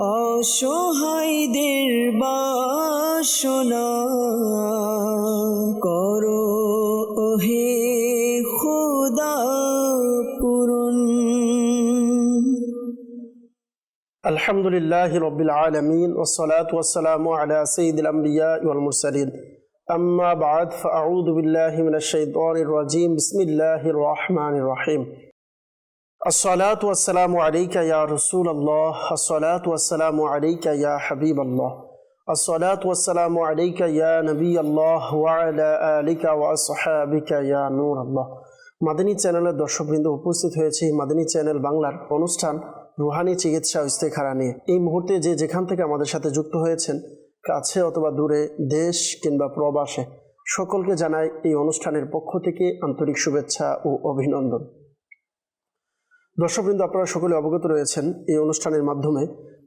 অসহায়দের বাসনা করো ওহে খোদা পূরণ। আলহামদুলিল্লাহি রাব্বিল আলামিন ওয়াসসালাতু ওয়াসসালামু আলা সাইয়্যিদিল আমবিয়া ওয়াল মুরসালিন আম্মা বা'দ ফাআউযু বিল্লাহি মিনাশ শাইতানির রাজীম বিসমিল্লাহির রহমানির রহিম। আসসালাতু ওয়াসসালামু আলাইকা ইয়া রাসূলুল্লাহ, আসসালাতু ওয়াসসালামু আলাইকা ইয়া হাবিবাল্লাহ, আসসালাতু ওয়াসসালামু আলাইকা ইয়া নবিয়াল্লাহ ওয়া আলা আলিকা ওয়া আসহাবিকা ইয়া নূরাল্লাহ। মাদানী চ্যানেলের দর্শকবৃন্দ, উপস্থিত হয়েছে মাদানী চ্যানেল বাংলার অনুষ্ঠান রুহানি চিকিৎসা ও ইস্তেখারা নিয়ে। এই মুহূর্তে যে যেখান থেকে আমাদের সাথে যুক্ত হয়েছেন, কাছে অথবা দূরে, দেশ কিংবা প্রবাসে, সকলকে জানাই এই অনুষ্ঠানের পক্ষ থেকে আন্তরিক শুভেচ্ছা ও অভিনন্দন। দর্শকবৃন্দ, আপনারা সকলে অবগত রয়েছেন এই অনুষ্ঠানের মাধ্যমে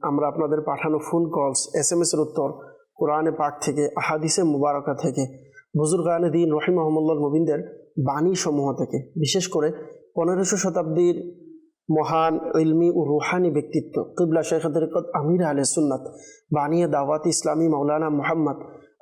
আমরা আপনাদের পাঠানো ফোন কলস, SMS এর উত্তর, কোরআনে পাক থেকে, আহাদিসে মুবারকা থেকে, বুজুর্গানে দ্বীন রহিমাহুমুল্লাহ মুবিনদের বাণী সমূহ থেকে, বিশেষ করে 1500 শতাব্দীর মহান ইলমি ও রুহানি ব্যক্তিত্ব কিবলা শেখ তরিকত আমির আহলে সুন্নাত বানিয়ে দাওয়াত ইসলামী মাওলানা মুহাম্মদ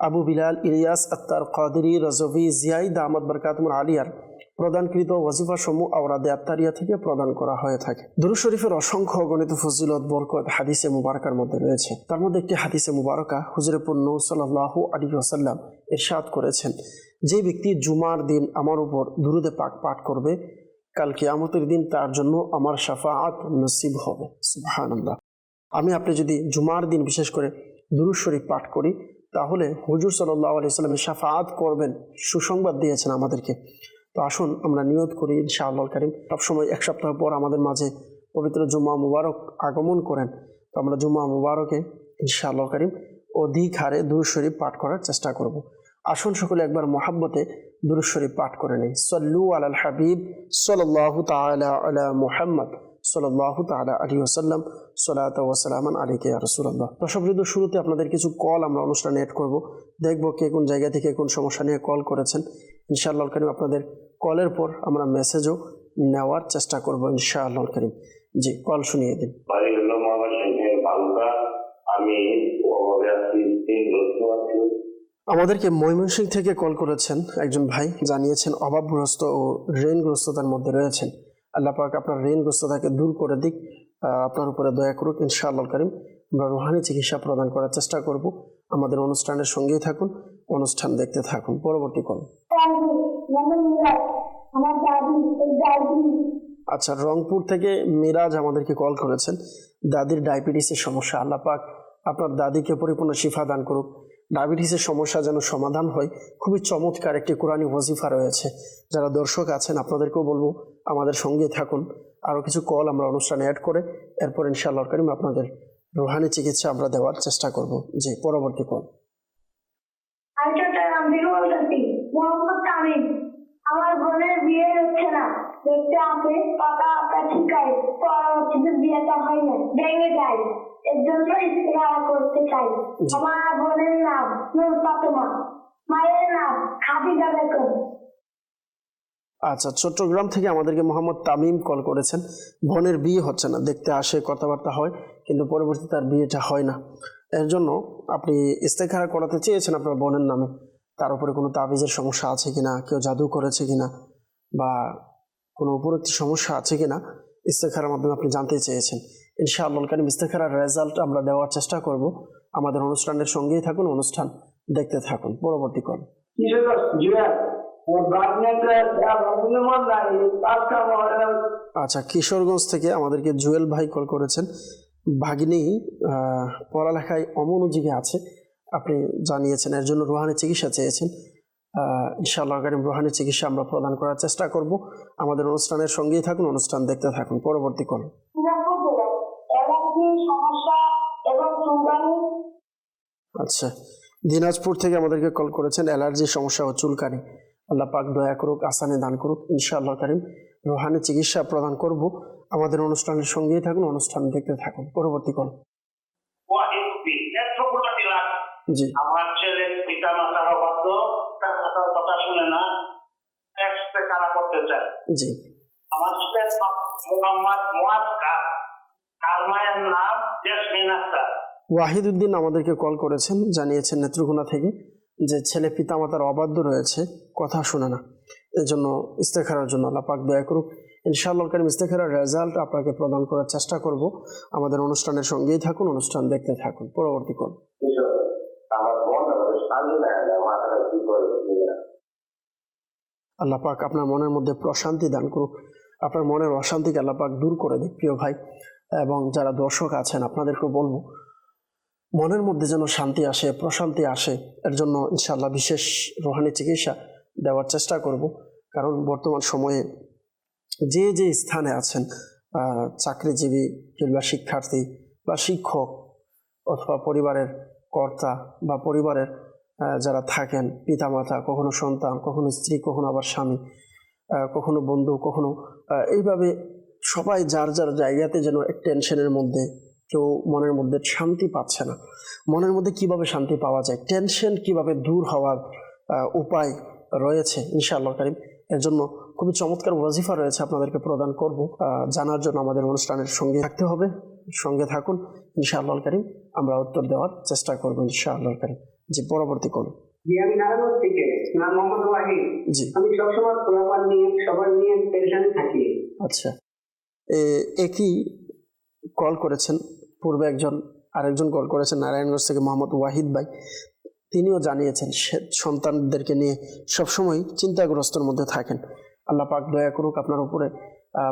আবু বিলাল ইলিয়াস আত্তার কাদেরী রজভী জিয়াই দামাত বরকাতুল আলিয়ার প্রদানকৃত ওয়াজিফা সমূহ আওরাদে আত্তারিয়া থেকে প্রদান করা হয়ে থাকে। দুরূদ শরীফের অসংখ্য অগণিত ফজিলত বরকত হাদিসে মুবারকার মধ্যে রয়েছে। তার মধ্যে একটি হাদিসে মুবারকা হুজুরে নূর সাল্লাল্লাহু আলাইহি ওয়াসাল্লাম ইরশাদ করেছেন, যে ব্যক্তি জুমার দিন আমার উপর দুরুদে পাক পাঠ করবে, কাল কিয়ামতের দিন তার জন্য আমার শাফাআত নসিব হবে। সুবহানাল্লাহ। আপনি যদি জুমার দিন বিশেষ করে দুরূদ শরীফ পাঠ করি, তাহলে হুজুর সাল্লাল্লাহু আলাইহি ওয়াসাল্লাম শাফাআত করবেন, সুসংবাদ দিয়েছেন আমাদেরকে। তো আসুন আমরা নিয়ত করি ইনশাআল্লাহ কারীম। সবসময় এক সপ্তাহ পর আমাদের মাঝে পবিত্র জুমা মুবারক আগমন করেন, তো আমরা জুমা মুবারকে ইনশাআল্লাহ কারীম অধিক হারে দুরূদ শরীফ পাঠ করার চেষ্টা করব। আসুন সকলে একবার মহাব্বতে দুরূদ শরীফ পাঠ করে নেই। সল্লু আলাল হাবিব সাল্লাল্লাহু তাআলা আলা মুহাম্মদ সাল্লাল্লাহু তাআলা আলাইহি ওয়াসাল্লাম, সালাতু ওয়া সালামান আলাইকা ইয়া রাসূলুল্লাহ। দর্শকবৃন্দ, শুরুতে আপনাদের কিছু কল আমরা অনুষ্ঠানে এড করব। দেখব কে কোন জায়গা থেকে কোন সমস্যা নিয়ে কল করেছেন। ইনশাআল্লাহ কারীম আপনাদের কলের পর আমরা মেসেজও নেওয়ার চেষ্টা করব ইনশাআল্লাহ কারীম। জি, কল শুনিয়ে দিন। আমি আমাদেরকে ময়মনসিংহ থেকে কল করেছেন একজন ভাই, জানিয়েছেন অভাবগ্রস্ত ও ঋণগ্রস্ততার মধ্যে রয়েছেন। আল্লাহ পাক আপনার ঋণগ্রস্ততাকে দূর করে দিক, আপনার উপরে দয়া করুক ইনশাআল্লাহ কারীম। আমরা রুহানি চিকিৎসা প্রদান করার চেষ্টা করব। আমাদের অনুষ্ঠানের সঙ্গেই থাকুন, অনুষ্ঠান দেখতে থাকুন। পরবর্তী কল। আচ্ছা, রংপুর থেকে মিরাজ আমাদেরকে কল করেছেন। দাদির ডায়াবেটিসের সমস্যা, আল্লাহ পাক আপনার দাদিকে পরিপূর্ণ শিফা দান করুক। ডায়াবেটিসের সমস্যা যেন সমাধান হয়। খুবই চমৎকার একটি কোরআনী ওয়াজিফা রয়েছে। যারা দর্শক আছেন আপনাদেরকেও বলবো আমাদের সঙ্গে থাকুন। আরও কিছু কল আমরা অনুষ্ঠানে অ্যাড করে এরপর ইনশাআল্লাহ কারীম আপনাদের রুহানি চিকিৎসা আমরা দেওয়ার চেষ্টা করব। জি, পরবর্তী কল। আমার বোনের বিয়ে হচ্ছে না, দেখতে আসে পাকা আঁকা ঠিকায়, পরবর্তীতে বিয়েটা হয় না, ভেঙে যায়। এর জন্য ইস্তেখারা করতে চাই। আমার বোনের নাম নূর ফাতেমা, মায়ের নাম খাদিজা বেগম। আচ্ছা, চট্টগ্রাম থেকে আমাদেরকে মোহাম্মদ তামিম কল করেছেন। বোনের বিয়ে হচ্ছে না, দেখতে আসে, কথাবার্তা হয়, কিন্তু পরবর্তীতে তার বিয়েটা হয় না। এর জন্য আপনি ইস্তেখারা করাতে চেয়েছেন আপনার বোনের নামে। তার উপরে কোনো তাবিজের সমস্যা আছে কিনা, কেউ জাদু করেছে কিনা, বা কোনো উপরোক্ত সমস্যা আছে কিনা, ইস্তেখারার মাধ্যমে আপনি জানতে চেয়েছেন। ইনশাআল্লাহ কারীম ইস্তেখারার রেজাল্ট আমরা দেওয়ার চেষ্টা করব। আমাদের অনুষ্ঠানের সঙ্গেই থাকুন, অনুষ্ঠান দেখতে থাকুন। পরবর্তী কল। আচ্ছা, কিশোরগঞ্জ থেকে আমাদেরকে জুয়েল ভাই কল করেছেন। ভাগিনী পড়ালেখায় অমনোযোগী আছে, আপনি জানিয়েছেন, এর জন্য রুহানি চিকিৎসা চেয়েছেন। ইনশাআল্লাহ কারীম রুহানি চিকিৎসা আমরা প্রদান করার চেষ্টা করব। আমাদের অনুষ্ঠানের সঙ্গেই থাকুন, অনুষ্ঠান দেখতে থাকুন। পরবর্তী কল। আচ্ছা, দিনাজপুর থেকে আমাদেরকে কল করেছেন। অ্যালার্জির সমস্যা ও চুলকানি, আল্লাহ পাক দয়া করুক, আসানি দান করুক। ইনশাআল্লাহ কারীম রুহানি চিকিৎসা প্রদান করব। আমাদের অনুষ্ঠানের সঙ্গেই থাকুন, অনুষ্ঠান দেখতে থাকুন। পরবর্তী কল। জি, আমার ছেলে পিতা মাতার অবাধ্য, তার কথা শুনে না, কারা করতে চায়। জি, আমার ছেলে মোহাম্মদ মুআজ খান, আর মায়ের নাম জেসমিন আক্তার। ওয়াহিদুদ্দিন আমাদেরকে কল করেছেন, জানিয়েছেন নেত্রকোনা থেকে যে ছেলে পিতামাতার অবাধ্য রয়েছে, কথা শোনে না, এজন্য ইস্তেখারার জন্য আল্লাহ পাক দয়া করুক। ইনশাআল্লাহ কারীম ইস্তেখারার রেজাল্ট আপনাকে প্রদান করার চেষ্টা করব। আমাদের অনুষ্ঠানের সঙ্গেই থাকুন, অনুষ্ঠান দেখতে থাকুন। পরবর্তী কল। আল্লাহ পাক আপনার মনের মধ্যে প্রশান্তি দান করুক, আপনার মনের অশান্তিকে আল্লাহ পাক দূর করে দিক প্রিয় ভাই। এবং যারা দর্শক আছেন আপনাদেরকেও বলবো, মনের মধ্যে যেন শান্তি আসে, প্রশান্তি আসে, এর জন্য ইনশাআল্লাহ বিশেষ রুহানি চিকিৎসা দেওয়ার চেষ্টা করব। কারণ বর্তমান সময়ে যে যে স্থানে আছেন, চাকরিজীবী কিংবা শিক্ষার্থী বা শিক্ষক অথবা পরিবারের কর্তা বা পরিবারের যারা থাকেন, পিতামাতা, কখনো সন্তান, কখনো স্ত্রী, কখনো আবার স্বামী, কখনো বন্ধু, কখনো এইভাবে সবাই যার যার জায়গাতে যেন এক টেনশনের মধ্যে, কেউ মনের মধ্যে শান্তি পাচ্ছে না। মনের মধ্যে কিভাবে শান্তি পাওয়া যায়, টেনশন কিভাবে দূর হওয়ার উপায় রয়েছে ইনশাআল্লাহ কারীম, এর জন্য খুবই চমৎকার ওয়াজিফা রয়েছে, আপনাদেরকে প্রদান করব। জানার জন্য আমাদের অনুষ্ঠানের সঙ্গে থাকতে হবে, সঙ্গে থাকুন ইনশাআল্লাহ কারীম, আমরা উত্তর দেওয়ার চেষ্টা করবো ইনশাআল্লাহ কারীম। জি, পরবর্তী করুন। জি, আমি নারায়ণগঞ্জ থেকে, নাম মোহাম্মদ ওয়াহিদ। জি, আমি সবসময় পোলাপান নিয়ে, সবার নিয়ে টেনশনে থাকি। আচ্ছা, একই কল করেছেন পূর্বে আরেকজন কল করেছেন নারায়ণগঞ্জ থেকে মোহাম্মদ ওয়াহিদ ভাই, তিনিও জানিয়েছেন সন্তানদেরকে নিয়ে সবসময় চিন্তাগ্রস্তর মধ্যে থাকেন। আল্লাহ পাক দয়া করুক আপনার উপরে,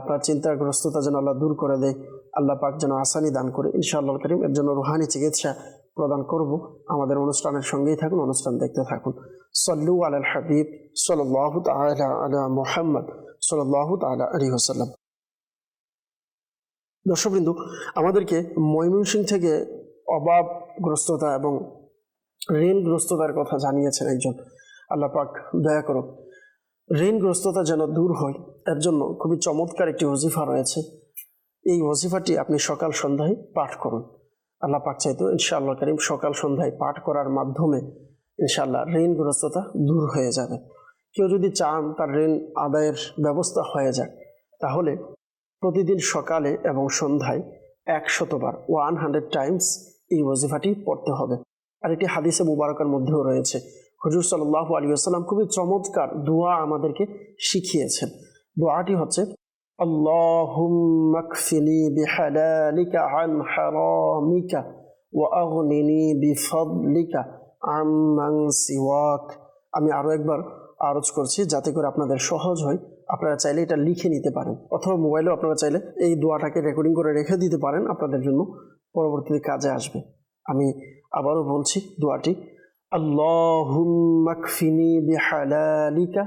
আপনার চিন্তাগ্রস্ততা যেন আল্লাহ দূর করে দেয়, আল্লাহ পাক যেন আসানি দান করে ইনশাআল্লাহ কারীম। এর জন্য রুহানি চিকিৎসা প্রদান করব। আমাদের অনুষ্ঠানের সঙ্গেই থাকুন, অনুষ্ঠান দেখতে থাকুন। সল্লু আলাল হাবিব সাল্লাল্লাহু তাআলা আলা মুহাম্মদ সাল্লাল্লাহু তাআলা আলাইহি ওয়াসাল্লাম। দর্শকবৃন্দ, আমাদেরকে ময়মনসিংহ থেকে অভাবগ্রস্ততা এবং ঋণগ্রস্ততার কথা জানিয়েছেন একজন, আল্লাহ পাক দয়া করুক ঋণগ্রস্ততা যেন দূর হয়, এর জন্য খুবই চমৎকার একটি ওজিফা রয়েছে। এই ওজিফাটি আপনি সকাল সন্ধ্যায় পাঠ করুন। আল্লাহ পাক চাইতো ইনশাআল্লাহ কারীম সকাল সন্ধ্যায় পাঠ করার মাধ্যমে ইনশাআল্লাহ ঋণগ্রস্ততা দূর হয়ে যাবে। কেউ যদি চান তার ঋণ আদায়ের ব্যবস্থা হয়ে যাক, তাহলে প্রতিদিন সকালে এবং সন্ধ্যায় 100 বার 100 টাইমস এই ওজিফাটি পড়তে হবে। আর এটি হাদিসে মুবারকার মধ্যেও রয়েছে। হুজুর সাল্লাল্লাহু আলাইহি ওয়াসাল্লাম খুবই চমৎকার দোয়া আমাদেরকে শিখিয়েছেন। দোয়াটি হচ্ছে, আল্লাহুম্মা কফিনি বিহালালিকা আন হারামিকা ওয়া আগনিনি বিফদলিকা আম্মান সিওয়াক। আমি আরো একবার আরজ করছি যাতে করে আপনাদের সহজ হয়। আপনারা চাইলে এটা লিখে নিতে পারেন, অথবা মোবাইলেও আপনারা চাইলে এই দোয়াটাকে রেকর্ডিং করে রেখে দিতে পারেন, আপনাদের জন্য পরবর্তীতে কাজে আসবে। আমি আবারও বলছি দোয়াটি, আল্লাহুম্মা কফিনি বিহালালিকা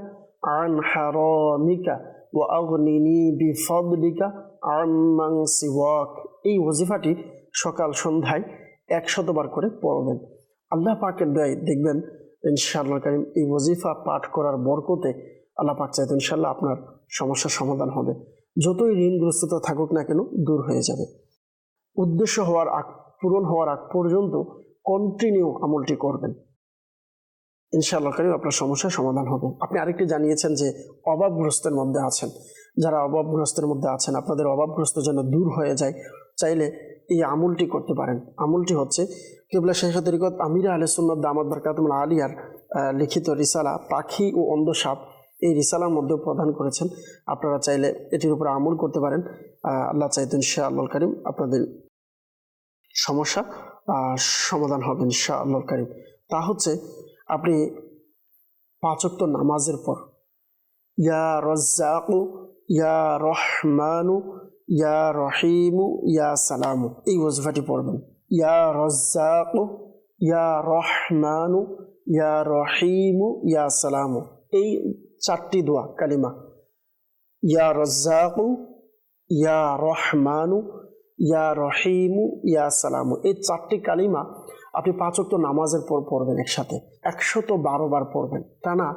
আন হারামিকা ওয়া আগনিনি বিফদলিকা আম্মান সিওয়াক। এই ওজিফাটি সকাল সন্ধ্যায় 100 বার করে পড়বেন। আল্লাহ পাকের দয়ায় দেখবেন ইনশাআল্লাহ কারীম এই ওজিফা পাঠ করার বরকতে আল্লাহ পাক চাইতে ইনশাআল্লাহ আপনার সমস্যার সমাধান হবে। যতই ঋণগ্রস্ততা থাকুক না কেন দূর হয়ে যাবে। উদ্দেশ্য পূরণ হওয়ার আগ পর্যন্ত কন্টিনিউ আমলটি করবেন, ইনশাআল্লাহ কারীম আপনার সমস্যার সমাধান হবে। আপনি আরেকটি জানিয়েছেন যে অভাবগ্রস্তের মধ্যে আছেন, যারা অভাবগ্রস্তের মধ্যে আছেন আপনাদের অভাবগ্রস্ত যেন দূর হয়ে যায়, চাইলে এই আমলটি করতে পারেন। আমলটি হচ্ছে কিবলা শাইখ তরিকত আমির আহলে সুন্নাত দামাত বারকাতুহুল আলিয়ার লিখিত রিসালা পাখি ও অন্ধ সাপ, এই রিসালার মধ্যে প্রদান করেছেন। আপনারা চাইলে এটির উপর আমল করতে পারেন। আল্লাহ চাইতেন ইনশাআল্লাহ কারীম আপনাদের সমস্যা সমাধান হবে ইনশাআল্লাহ কারীম। তা হচ্ছে আপনি 5 ওয়াক্ত নামাজের পর ইয়া রাজ্জাকু ইয়া রহমানু ইয়া রহিমু ইয়া সালামু এই ওয়াজিফাটি পড়বেন। ইয়া রাজ্জাকু ইয়া রহমানু ইয়া রহিমু ইয়া সালামু, এই 4টি দোয়া কালিমা, ইয়া রাজ্জাকু ইয়া রহমানু ইয়া রহিমু ইয়া সালামু, এই 4টি কালিমা আপনি 5 ওয়াক্ত নামাজের পর পড়বেন একসাথে 112 বার পড়বেন। টানা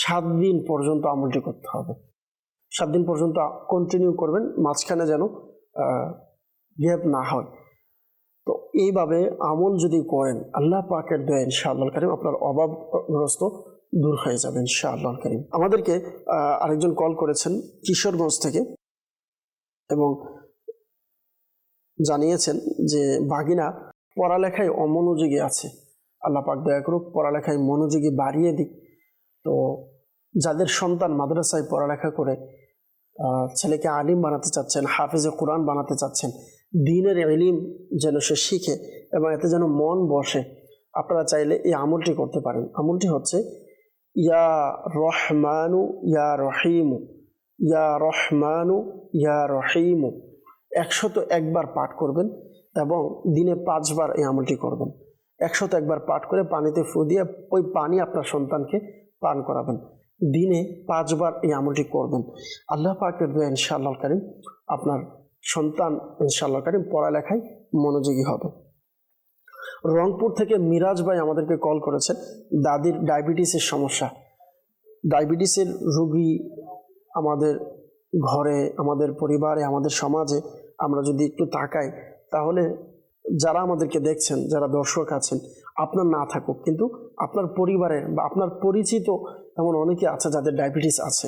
7 দিন পর্যন্ত আমলটি করতে হবে। 7 দিন পর্যন্ত কন্টিনিউ করবেন, মাঝখানে যেন গ্যাপ না হয়। তো এইভাবে আমল যদি করেন আল্লাহ পাকের দয়া ইনশাআল্লাহ কারীম আপনার অভাবগ্রস্ত দূর হয়ে যাবে ইনশাআল্লাহ কারীম। আমাদেরকে আরেকজন কল করেছেন কিশোরগঞ্জ থেকে এবং জানিয়েছেন যে বাগিনা পড়ালেখায় অমনোযোগী আছে, আল্লাহ পাক দয়া করুক পড়ালেখায় মনোযোগী বাড়িয়ে দিক। তো যাদের সন্তান মাদ্রাসায় পড়ালেখা করে ছেলেকে আলিম বানাতে চাচ্ছেন, হাফেজে কোরআন বানাতে চাচ্ছেন, দ্বীনের ইলম যেন সে শিখে এবং এতে যেন মন বসে, আপনারা চাইলে এই আমলটি করতে পারেন। আমলটি হচ্ছে ইয়া রহমানু ইয়া রহিমু, ইয়া রহমানু ইয়া রহিমু। 101 বার পাঠ করবেন এবং দিনে 5 বার এই আমলটি করবেন। 101 বার পাঠ করে পানিতে ফু দিয়ে ওই পানি আপনার সন্তানকে পান করাবেন। দিনে 5 বার এই আমলটি করবেন। আল্লাহ পাকের দয়া ইনশাআল্লাহ কারীম আপনার সন্তান ইনশাআল্লাহ কারীম পড়ালেখায় মনোযোগী হবে। রংপুর থেকে মিরাজ ভাই আমাদেরকে কল করেছেন, দাদির ডায়াবেটিসের সমস্যা। ডায়াবেটিসের রোগী আমাদের ঘরে, আমাদের পরিবারে, আমাদের সমাজে আমরা যদি একটু তাকাই, তাহলে যারা আমাদেরকে দেখছেন, যারা দর্শক আছেন, আপনার না থাকুক কিন্তু আপনার পরিবারের বা আপনার পরিচিত এমন অনেকে আছে যাদের ডায়াবেটিস আছে।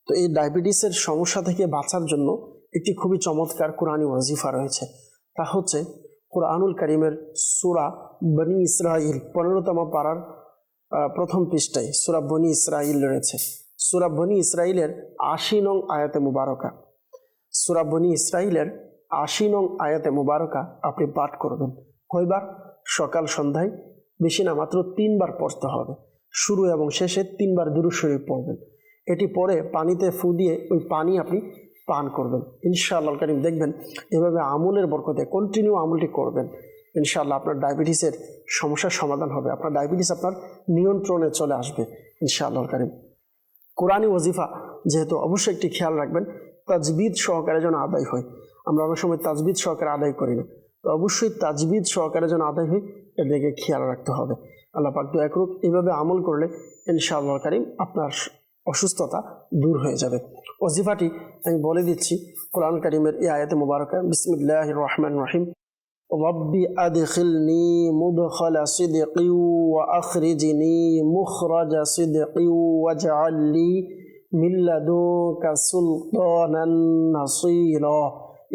তো এই ডায়াবেটিসের সমস্যা থেকে বাঁচার জন্য একটি খুবই চমৎকার কোরআনী ওয়াজিফা রয়েছে। তা হচ্ছে কোরআনুল কারীমের সূরা বনী ইসরাইল 15তম পারার প্রথম পৃষ্ঠায় সূরা বনী ইসরাইল রয়েছে। সূরা বনী ইসরাইলের 80 নং আয়াতে মুবারকা, সূরা বনী ইসরাইলের 80 নং আয়াতে মুবারকা আপনি পাঠ করবেন। কয়বার? সকাল সন্ধ্যায়, বেশি না, মাত্র 3 বার পড়তে হবে। শুরু এবং শেষে 3 বার দুরূদ শরীফ পড়বেন। এটি পরে পানিতে ফু দিয়ে ওই পানি আপনি পান করবেন। ইনশাআল্লাহ কারীম দেখবেন এভাবে আমলের বরকতে কন্টিনিউ আমলটি করবেন, ইনশাআল্লাহ আপনার ডায়াবেটিসের সমস্যার সমাধান হবে, আপনার ডায়াবেটিস আপনার নিয়ন্ত্রণে চলে আসবে ইনশাআল্লাহ কারীম। কোরআনী ওয়াজিফা যেহেতু অবশ্যই একটি খেয়াল রাখবেন, তাজবিদ সহকারে যেন আদায় হয়। আমরা অনেক সময় তাজবিদ সহকারে আদায় করি না, তো অবশ্যই তাজবিদ সহকারে যেন আদায় হয়, এর দিকে খেয়াল রাখতে হবে। আল্লাহ পাক দয়া করুক, এইভাবে আমল করলে ইনশাআল্লাহ কারীম আপনার অসুস্থতা দূর হয়ে যাবে। ওয়াজিফাটি আমি বলে দিচ্ছি, কোরআন কারীমের এই আয়াতে মুবারকা, বিসমিল্লাহির রহমানির রহিম, রব্বি আদখিলনি মুদখালা সিদকি ওয়া আখরিজনি মুখরাজা সিদকি ওয়াজআল লি মিন লাদুনকা সুলতানান নাসীরা।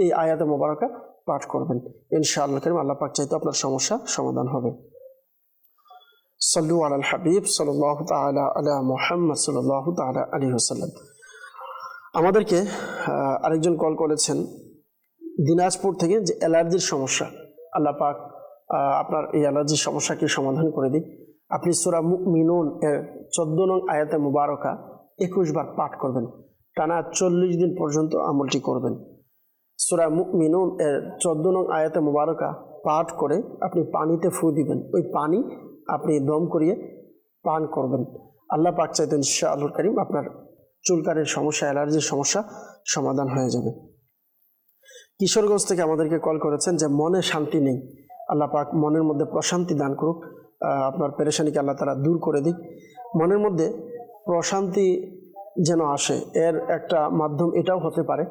এই আয়াতে মুবারকা পাঠ করবেন, ইনশাআল্লাহ কারীম আল্লাহ পাক চাইতে আপনার সমস্যা সমাধান হবে। সাল্লু আলাল হাবিব সাল্লাল্লাহু তাআলা আলা মুহাম্মদ সাল্লাল্লাহু তাআলা আলাইহি ওয়াসাল্লাম। আমাদেরকে আরেকজন কল করেছেন দিনাজপুর থেকে, যে অ্যালার্জির সমস্যা, আল্লাহ পাক আপনার এই অ্যালার্জির সমস্যাকে সমাধান করে দিক। আপনি সূরা মুমিনুন এর 14 নং আয়াতে মুবারকা 21 বার পাঠ করবেন, টানা 40 দিন পর্যন্ত আমলটি করবেন। সূরা মুমিনুন এর 14 নং আয়াতে মুবারকা পাঠ করে আপনি পানিতে ফু দিবেন, ওই পানি আপনি দম করিয়ে পান করবেন। আল্লাহ পাক চাইতে ইনশাআল্লাহ কারীম আপনার চুলকানির সমস্যা, অ্যালার্জির সমস্যা সমাধান হয়ে যাবে। কিশোরগঞ্জ থেকে আমাদেরকে কল করেছেন যে মনে শান্তি নেই, আল্লাহ পাক মনের মধ্যে প্রশান্তি দান করুক, আপনার পেরেশানিকে আল্লাহ তাআলা দূর করে দিক। মনের মধ্যে প্রশান্তি যেন আসে, এর একটা মাধ্যম এটাও হতে পারে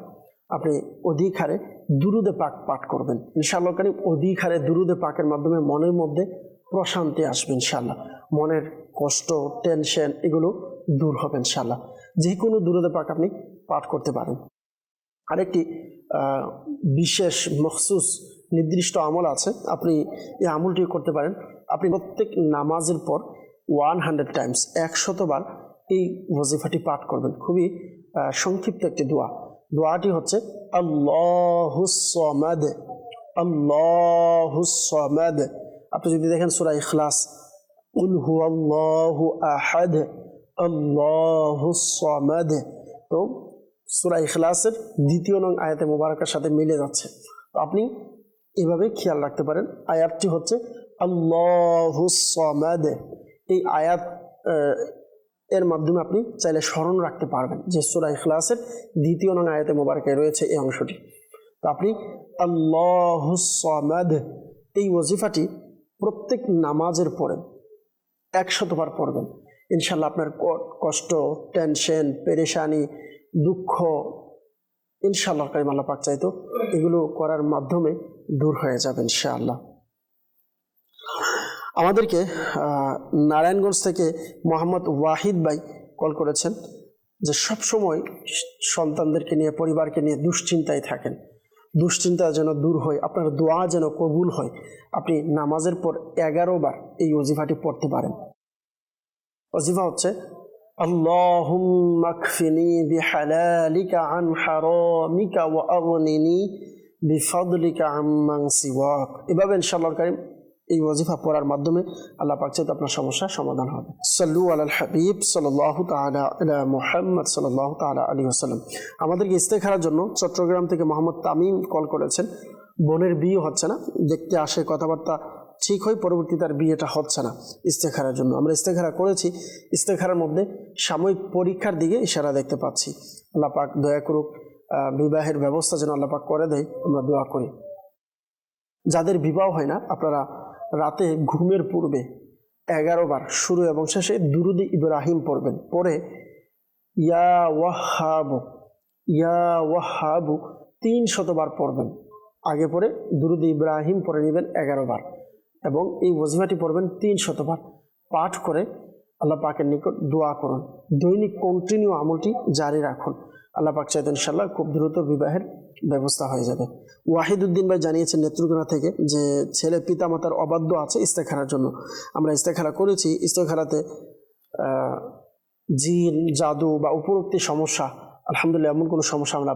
আপনি অধিক হারে দুরুদে পাক পাঠ করবেন। ইনশাআল্লাহ কারীম অধিক হারে দুরুদে পাকের মাধ্যমে মনের মধ্যে প্রশান্তি আসবে ইনশাআল্লাহ, মনের কষ্ট, টেনশন এগুলো দূর হবে ইনশাআল্লাহ। যে কোনো দুরুদে পাক আপনি পাঠ করতে পারেন। আরেকটি বিশেষ মখসুস নির্দিষ্ট আমল আছে, আপনি এই আমলটি করতে পারেন। আপনি প্রত্যেক নামাজের পর 100 টাইমস 100 বার এই ওয়াজিফাটি পাঠ করবেন। খুবই সংক্ষিপ্ত একটি দোয়া। দোয়াটি হচ্ছে আল্লাহুস সামাদ, আল্লাহুস সামাদ। আপনি যদি দেখেন সূরা ইখলাস, কুল হুয়াল্লাহু আহাদ আল্লাহুস সামাদ, তো সূরা ইখলাসের 2 নং আয়াতে মুবারকার সাথে মিলে যাচ্ছে। তো আপনি এভাবে খেয়াল রাখতে পারেন। আয়াতটি হচ্ছে আল্লাহুস সামাদ। এই আয়াত এর মাধ্যমে আপনি চাইলে স্মরণ রাখতে পারবেন যে সূরা ইখলাসের 2 নং আয়াতে মুবারকায় রয়েছে এই অংশটি। তো আপনি আল্লাহুস সামাদ এই ওয়াজিফাটি প্রত্যেক নামাজের পরে 100 বার পড়বেন। ইনশাআল্লাহ আপনার কষ্ট, টেনশন, পেরেশানি, দুঃখ ইনশাআল্লাহ কারীম আল্লাহ পাক চাইতো এগুলো করার মাধ্যমে দূর হয়ে যাবে ইনশাআল্লাহ। আমাদেরকে নারায়ণগঞ্জ থেকে মোহাম্মদ ওয়াহিদ ভাই কল করেছেন যে সবসময় সন্তানদেরকে নিয়ে, পরিবারকে নিয়ে দুশ্চিন্তায় থাকেন। দুশ্চিন্তা যেন দূর হয়, আপনার দোয়া যেন কবুল হয়, আপনি নামাজের পর 11 বার এই ওজিফাটি পড়তে পারেন। ওজিফা হচ্ছে আল্লাহুম্মা কফিনি বিহালালিকা আন হারামিকা ওয়া আগনিনি বিফাদলিকা আম্মান সিওয়াক। এভাবে ইনশাআল্লাহ কারীম এই ওয়াজিফা পড়ার মাধ্যমে আল্লাহ পাক চাইতে আপনার সমস্যার সমাধান হবে। সাল্লু আলাল হাবিব সাল্লাল্লাহু তাআলা আলা মুহাম্মদ সাল্লাল্লাহু তাআলা আলাইহি ওয়াসাল্লাম। আমাদেরকে ইস্তেখারার জন্য চট্টগ্রাম থেকে মোহাম্মদ তামিম কল করেছেন। বোনের বিয়ে হচ্ছে না, দেখতে আসে, কথাবার্তা ঠিক হয়, পরবর্তী তার বিয়েটা হচ্ছে না। ইস্তেখারার জন্য আমরা ইস্তেখারা করেছি, ইস্তেখারার মধ্যে সাময়িক পরীক্ষার দিকে ইশারা দেখতে পাচ্ছি। আল্লাহ পাক দয়া করুক, বিবাহের ব্যবস্থা যেন আল্লাহ পাক করে দেয়, আমরা দোয়া করি। যাদের বিবাহ হয় না, আপনারা রাতে ঘুমের পূর্বে 11 বার শুরু এবং শেষে দুরুদ ইব্রাহিম পড়বেন। পরে ইয়া ওয়াহাবু 300 বার পড়বেন। আগে পরে দুরুদ ইব্রাহিম পড়ে নেবেন 11 বার এবং এই ওয়াজিফাটি পড়বেন 300 বার। পাঠ করে আল্লাহ পাকের নিকট দোয়া করুন। দৈনিক কন্টিনিউ আমলটি জারি রাখুন। আল্লাহ পাক চাইতেন ইনশাআল্লাহ খুব দ্রুত বিবাহের ব্যবস্থা হয়ে যাবে। ওয়াহিদুদ্দিন ভাই জানিয়েছেন নেত্রকোনা থেকে যে ছেলে পিতামাতার অবাধ্য আছে ইস্তেখারার জন্য। আমরা ইস্তেখারা করেছি, ইস্তেখারাতে জিন, জাদু বা উপরোক্তি সমস্যা আলহামদুলিল্লাহ এমন কোনো সমস্যা আমরা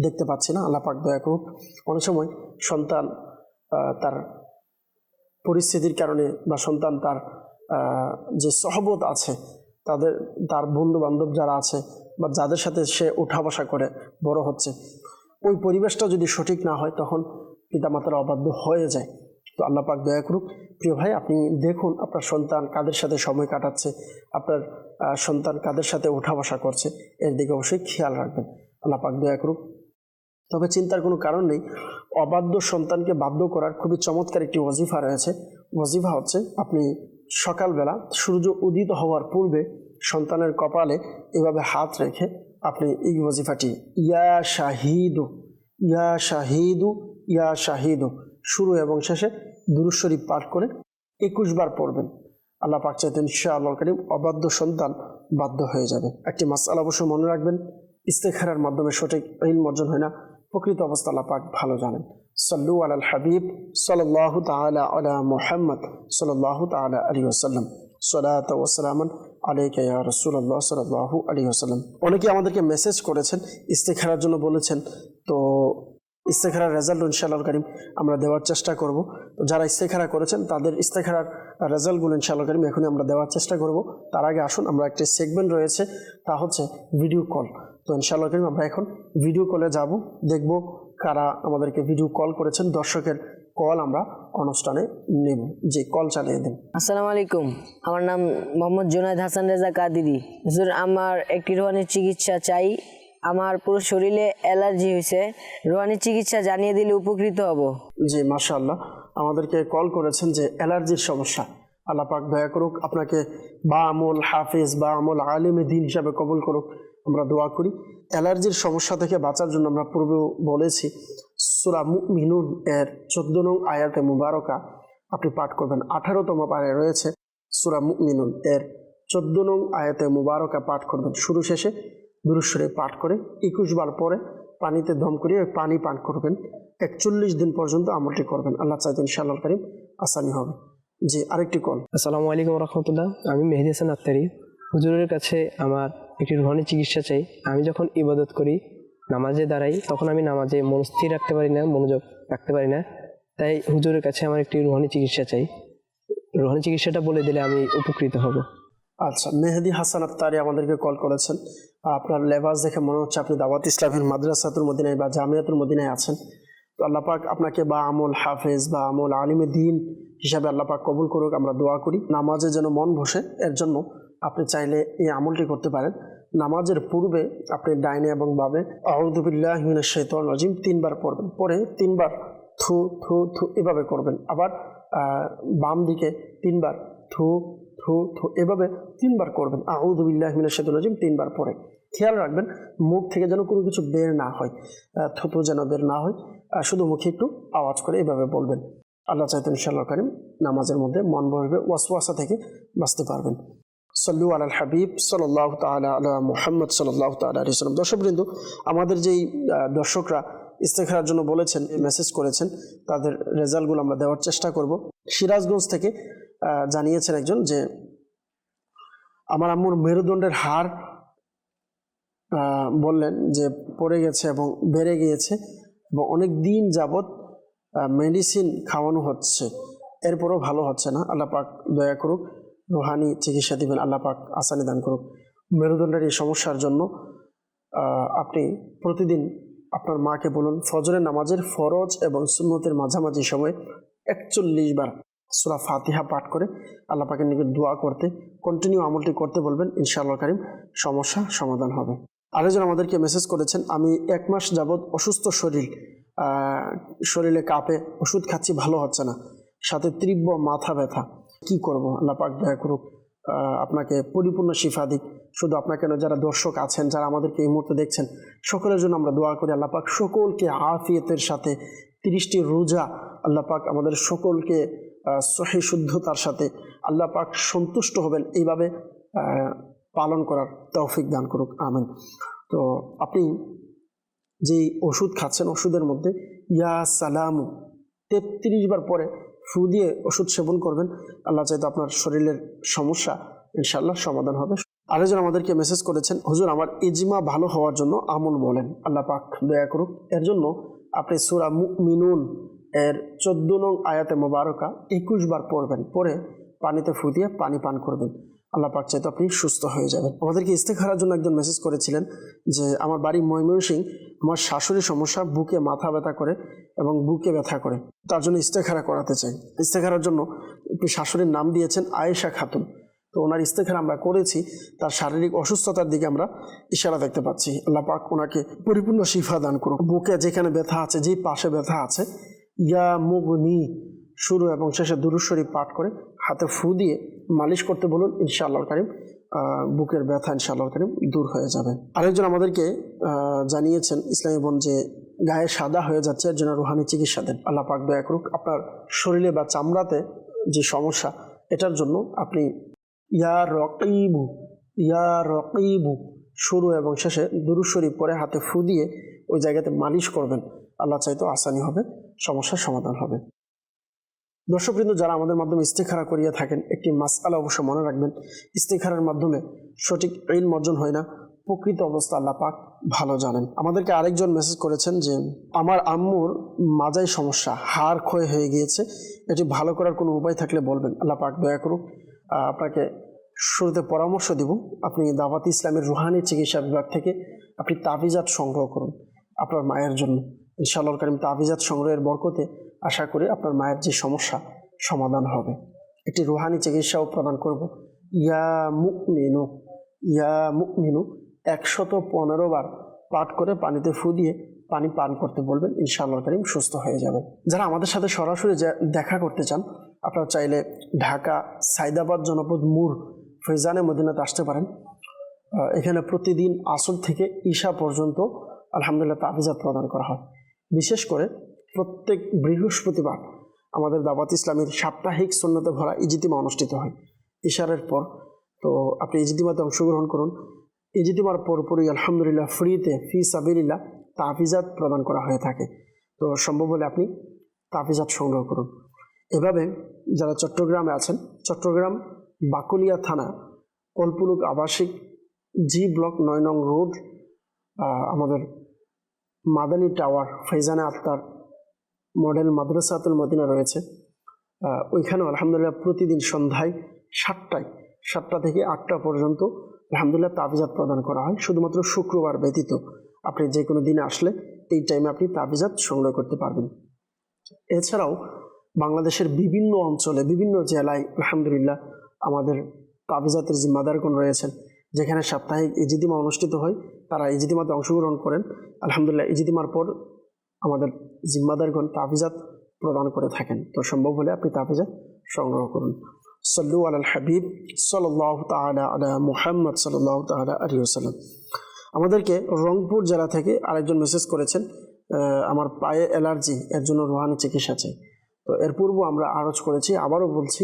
দেখতে পাচ্ছি না। আল্লাহ পাক দয়া করুক। অনেক সময় সন্তান তার পরিস্থিতির কারণে বা সন্তান তার যে সহবত আছে, তার বন্ধু বান্ধব যারা আছে বা যাদের সাথে সে উঠা বসা করে বড় হচ্ছে, ওই পরিবেশটা যদি সঠিক না হয় তখন পিতামাতারা অবাধ্য হয়ে যায়। তো আল্লাহ পাক দয়া করুক। প্রিয় ভাই, আপনি দেখুন আপনার সন্তান কাদের সাথে সময় কাটাচ্ছে, আপনার সন্তান কাদের সাথে উঠা বসা করছে, এর দিকে অবশ্যই খেয়াল রাখবেন। আল্লাহ পাক দয়া করুক। তবে চিন্তার কোনো কারণ নেই, অবাধ্য সন্তানকে বাধ্য করার খুবই চমৎকার একটি ওয়াজিফা রয়েছে। ওয়াজিফা হচ্ছে আপনি সকালবেলা সূর্য উদিত হওয়ার পূর্বে সন্তানের কপালে এভাবে হাত রেখে আপনি এই ওয়াজিফাটি ইয়া শাহিদু ইয়া শাহিদু ইয়া শাহিদু শুরু এবং শেষে দুরূদ শরীফ পাঠ করে 21 বার পড়বেন। আল্লাহ পাক চাইতেন ইনশাআল্লাহ কারীম অবাধ্য সন্তান বাধ্য হয়ে যাবে। একটি মাসআলা অবশ্যই মনে রাখবেন, ইস্তেখারার মাধ্যমে সঠিক ইলম অর্জন হয় না, প্রকৃত অবস্থা আল্লাহ পাক ভালো জানেন। সাল্লু আলাল হাবিব সাল্লাল্লাহু তাআলা আলা মুহাম্মদ সাল্লাল্লাহু তাআলা আলাইহি ওয়াসাল্লাম। সালাতু ওয়া সালামান আলাইকা ইয়া রাসূলুল্লাহ সাল্লাল্লাহু আলাইহি ওয়াসাল্লাম। অনেকে আমাদেরকে মেসেজ করেছেন, ইস্তেখারার জন্য বলেছেন। তো ইস্তেখারার রেজাল্ট ইনশাআল্লাহ কারীম আমরা দেওয়ার চেষ্টা করব। তো যারা ইস্তেখারা করেছেন তাদের ইস্তেখারার রেজাল্টগুলো ইনশাআল্লাহ কারীম এখনই আমরা দেওয়ার চেষ্টা করব। তার আগে আসুন, আমরা একটি সেগমেন্ট রয়েছে, তা হচ্ছে ভিডিও কল। তো ইনশাআল্লাহ কারীম আমরা এখন ভিডিও কলে যাব, দেখব কারা আমাদেরকে ভিডিও কল করেছেন। দর্শকের কল আমরা অনুষ্ঠানে নেব। যে কল চালিয়ে দেন। আসসালামু আলাইকুম, আমার নাম মোহাম্মদ জুনায়েদ হাসান রেজা কাদিরি। হুজুর, আমার একটি রুহানি চিকিৎসা চাই। আমার পুরো শরীরে অ্যালার্জি হয়েছে, রুহানি চিকিৎসা জানিয়ে দিলে উপকৃত হব। জি মাশাআল্লাহ, আমাদেরকে কল করেছেন যে অ্যালার্জির সমস্যা। আল্লাহ পাক দয়া করুক, আপনাকে বা আমল হাফেজ বা আমল আলিমে দ্বীন হিসাবে কবুল করুক, আমরা দোয়া করি। অ্যালার্জির সমস্যা থেকে বাঁচার জন্য আমরা পূর্বে বলেছি সূরা মুমিনুন এর 14 নং আয়াতে মুবারকা আপনি পাঠ করবেন। 18তম পারায় রয়েছে সূরা মুমিনুন এর 14 নং আয়াতে মুবারকা পাঠ করবেন। শুরু শেষে দুরূদ শরীফ পাঠ করে 21 বার পরে পানিতে দম করিয়ে পানি পান করবেন। 41 দিন পর্যন্ত আমলটি করবেন। আল্লাহ চাইতেন ইনশাআল্লাহ কারীম আসানি হবে। জি আরেকটি কল। আসসালামু আলাইকুম রহমতুল্লাহ, আমি মেহেদি হাসান আত্তারি। হুজুরের কাছে আমার একটি রুহানি চিকিৎসা চাই। আমি যখন ইবাদত করি, নামাজে দাঁড়াই, তখন আমি নামাজে মন স্থির রাখতে পারি না, মনোযোগ রাখতে পারি না। তাই হুজুরের কাছে আমার একটি রুহানি চিকিৎসা চাই। রুহানি চিকিৎসাটা বলে দিলে আমি উপকৃত হব। আচ্ছা, মেহেদি হাসান আত্তারি আমাদেরকে কল করেছেন। আপনার লেবাস দেখে মনে হচ্ছে আপনি দাওয়াত ইসলামের মাদ্রাসাতুল মদিনায় বা জামিয়াতুল মদিনায় আছেন। তো আল্লাহ পাক আপনাকে বা আমল হাফেজ বা আমল আলিমে দ্বীন হিসাবে আল্লাহ পাক কবুল করুক, আমরা দোয়া করি। নামাজে যেন মন বসে, এর জন্য আপনি চাইলে এই আমলটি করতে পারেন। নামাজের পূর্বে আপনি ডাইনে এবং বামে আউযু বিল্লাহি মিনাশ শাইতানির রাজিম 3 বার পড়বেন। পরে 3 বার থু থু থু এভাবে করবেন। আবার বাম দিকে 3 বার থু থু থু এভাবে 3 বার করবেন। আউযু বিল্লাহি মিনাশ শাইতানির রাজিম 3 বার পরে খেয়াল রাখবেন মুখ থেকে যেন কোনো কিছু বের না হয়, থুতু যেন বের না হয়, শুধু মুখে একটু আওয়াজ করে এভাবে বলবেন। আল্লাহ চাইতেন ইনশাআল্লাহ কারীম নামাজের মধ্যে মন বসবে, ওয়াসওয়াসা থেকে বাঁচতে পারবেন। সাল্লু আলাল হাবিব সাল্লাল্লাহু তাআলা আলা মুহাম্মদ সাল্লাল্লাহু তাআলা আলাইহি ওয়াসাল্লাম। দর্শকবৃন্দ, আমাদের যেই দর্শকরা ইস্তেখারার জন্য বলেছেন, মেসেজ করেছেন, তাদের রেজাল্টগুলো আমরা দেওয়ার চেষ্টা করব। সিরাজগঞ্জ থেকে জানিয়েছেন একজন যে আমার আম্মুর মেরুদণ্ডের হাড় বললেন যে পড়ে গেছে এবং বেড়ে গিয়েছে এবং অনেক দিন যাবৎ মেডিসিন খাওয়ানো হচ্ছে, এরপরও ভালো হচ্ছে না। আল্লাহ পাক দয়া করুক, রুহানি চিকিৎসা দিবেন, আল্লাহ পাক আসানি দান করুক। মেরুদণ্ডের এই সমস্যার জন্য আপনি প্রতিদিন আপনার মাকে বলুন ফজরের নামাজের ফরজ এবং সুন্নতের মাঝামাঝি সময়ে 41 বার সূরা ফাতিহা পাঠ করে আল্লাহ পাকের নিকট দোয়া করতে, কন্টিনিউ আমলটি করতে বলবেন। ইনশাআল্লাহ কারীম সমস্যা সমাধান হবে। আরেকজন আমাদেরকে মেসেজ করেছেন, আমি 1 মাস যাবৎ অসুস্থ শরীরে কাঁপে, ওষুধ খাচ্ছি, ভালো হচ্ছে না, সাথে তীব্র মাথা ব্যথা, কি করব? আল্লাহ পাক দয়া করুক, আপনাকে পরিপূর্ণ শিফা দিক। শুধু আপনার কেন, যারা দর্শক আছেন, যারা আমাদেরকে এই মুহূর্তে দেখছেন, সকলের জন্য আমরা দোয়া করি আল্লাহ পাক সকলকে আফিয়তের সাথে 30টি রোজা আল্লাহ পাক আমাদের সকলকে সহি শুদ্ধতার সাথে আল্লাহ পাক সন্তুষ্ট হবেন এইভাবে পালন করার তৌফিক দান করুক, আমিন। তো আপনি যে ওষুধ খাচ্ছেন, ওষুধের মধ্যে ইয়া সালামু 33 বার পরে ফু দিয়ে ওষুধ সেবন করবেন। আল্লাহ চাইতো আপনার শরীরের সমস্যা ইনশাআল্লাহ সমাধান হবে। আরেকজন আমাদেরকে মেসেজ করেছেন, হুজুর আমার ইজমা ভালো হওয়ার জন্য আমল বলেন, আল্লাহ পাক দয়া করুক। এর জন্য আপনি সূরা মুমিনুন এর 14 নং আয়াতে মোবারকা 21 বার পড়বেন, পরে পানিতে ফু দিয়ে পানি পান করবেন। আল্লাহ পাক চাইতো আপনি সুস্থ হয়ে যাবেন। আমাদেরকে ইস্তেখারার জন্য একজন মেসেজ করেছিলেন যে আমার বাড়ি ময়মনসিংহ, আমার শাশুড়ির সমস্যা, বুকে মাথা ব্যথা করে এবং বুকে ব্যথা করে, তার জন্য ইস্তেখারা করাতে চাই। ইস্তেখারার জন্য একটি শাশুড়ির নাম দিয়েছেন আয়েশা খাতুন। তো ওনার ইস্তেখারা আমরা করেছি, তার শারীরিক অসুস্থতার দিকে আমরা ইশারা দেখতে পাচ্ছি। আল্লাহ পাক ওনাকে পরিপূর্ণ শিফা দান করুক। বুকে যেখানে ব্যথা আছে, যেই পাশে ব্যথা আছে, ইয়া মুগনি শুরু এবং শেষে দুরূদ শরীফ পাঠ করে হাতে ফু দিয়ে মালিশ করতে বলুন, ইনশাআল্লাহ কারীম বুকের ব্যথা ইনশাআল্লাহ কারীম দূর হয়ে যাবে। আরেকজন আমাদেরকে জানিয়েছেন ইসলামী বোন যে গায়ে সাদা হয়ে যাচ্ছে, এর জন্য রুহানি চিকিৎসা দেন। আল্লাহ পাক দয়া করুক, আপনার শরীরে বা চামড়াতে যে সমস্যা, এটার জন্য আপনি ইয়া রকিবু শুরু এবং শেষে দুরূদ শরীফ পরে হাতে ফু দিয়ে ওই জায়গাতে মালিশ করবেন। আল্লাহ চাইতো আসানি হবে, সমস্যার সমাধান হবে। দর্শকবৃন্দ, যারা আমাদের মাধ্যমে ইস্তেখারা করিয়া থাকেন, একটি মাসআলা অবশ্য মনে রাখবেন, ইস্তেখারার মাধ্যমে সঠিক ইলম অর্জন হয় না, প্রকৃত অবস্থা আল্লাহ পাক ভালো জানেন। আমাদেরকে আরেকজন মেসেজ করেছেন যে আমার আম্মুর মাজায় সমস্যা, হাড় ক্ষয় হয়ে গিয়েছে, এটি ভালো করার কোনো উপায় থাকলে বলবেন। আল্লাহ পাক দয়া করুক। আপনাকে শুরুতে পরামর্শ দিব, আপনি দাওয়াত ইসলামের রুহানি চিকিৎসা বিভাগ থেকে আপনি তাবিজাত সংগ্রহ করুন আপনার মায়ের জন্য। ইনশাআল্লাহ কারীম তাবিজাত সংগ্রহের বরকতে আশা করি আপনার মায়ের যে সমস্যা সমাধান হবে। একটি রুহানি চিকিৎসাও প্রদান করব। ইয়া মুমিনু 115 বার পাঠ করে পানিতে ফু দিয়ে পানি পান করতে বলবেন, ইনশাআল্লাহ কারীম সুস্থ হয়ে যাবেন। যারা আমাদের সাথে সরাসরি দেখা করতে চান, আপনারা চাইলে ঢাকা সাইদাবাদ জনপদ মুর ফৈজানে মদিনাতে আসতে পারেন। এখানে প্রতিদিন আসর থেকে ঈশা পর্যন্ত আলহামদুলিল্লাহ তাবিজাত প্রদান করা হয়। বিশেষ করে প্রত্যেক বৃহস্পতিবার আমাদের দাওয়াত ইসলামের সাপ্তাহিক সুন্নতে ভরা ইজতিমা অনুষ্ঠিত হয় ইশারের পর। তো আপনি ইজতিমাতে অংশগ্রহণ করুন। ইজতিমার পরপরই আলহামদুলিল্লাহ ফ্রিতে ফি সাবিলিল্লাহ তাবিজাত প্রদান করা হয়ে থাকে। তো সম্ভব হলে আপনি তাবিজাত সংগ্রহ করুন। এভাবে যারা চট্টগ্রামে আছেন, চট্টগ্রাম বাকুলিয়া থানা কলপুলুক আবাসিক জি ব্লক 9 নং রোড, আমাদের মাদানী টাওয়ার ফৈজানে আক্তার মডেল মাদ্রাসাতুল মদিনা রয়েছে, ওইখানেও আলহামদুলিল্লাহ প্রতিদিন সন্ধ্যায় 7টা থেকে 8টা পর্যন্ত আলহামদুলিল্লাহ তাবিজাত প্রদান করা হয়। শুধুমাত্র শুক্রবার ব্যতীত আপনি যে কোনো দিনে আসলে এই টাইমে আপনি তাবিজাত সংগ্রহ করতে পারবেন। এছাড়াও বাংলাদেশের বিভিন্ন অঞ্চলে, বিভিন্ন জেলায় আলহামদুলিল্লাহ আমাদের তাবিজাতের জিম্মাদারগণ রয়েছেন, যেখানে সাপ্তাহিক ইজতিমা অনুষ্ঠিত হয়, তারা ইজতিমাতে অংশগ্রহণ করেন। আলহামদুলিল্লাহ ইজতিমার পর আমাদের জিম্মাদারগণ তাবিজাত প্রদান করে থাকেন। তো সম্ভব হলে আপনি তাবিজাত সংগ্রহ করুন। সাল্লু আলাল হাবিব সাল্লাল্লাহু তাআলা আলা মুহাম্মদ সাল্লাল্লাহু তাআলা আলাইহি ওয়াসাল্লাম। আমাদেরকে রংপুর জেলা থেকে আরেকজন মেসেজ করেছেন, আমার পায়ে অ্যালার্জি, এর জন্য রুহানি চিকিৎসা চাই। তো এর পূর্ব আমরা আরজ করেছি, আবারও বলছি,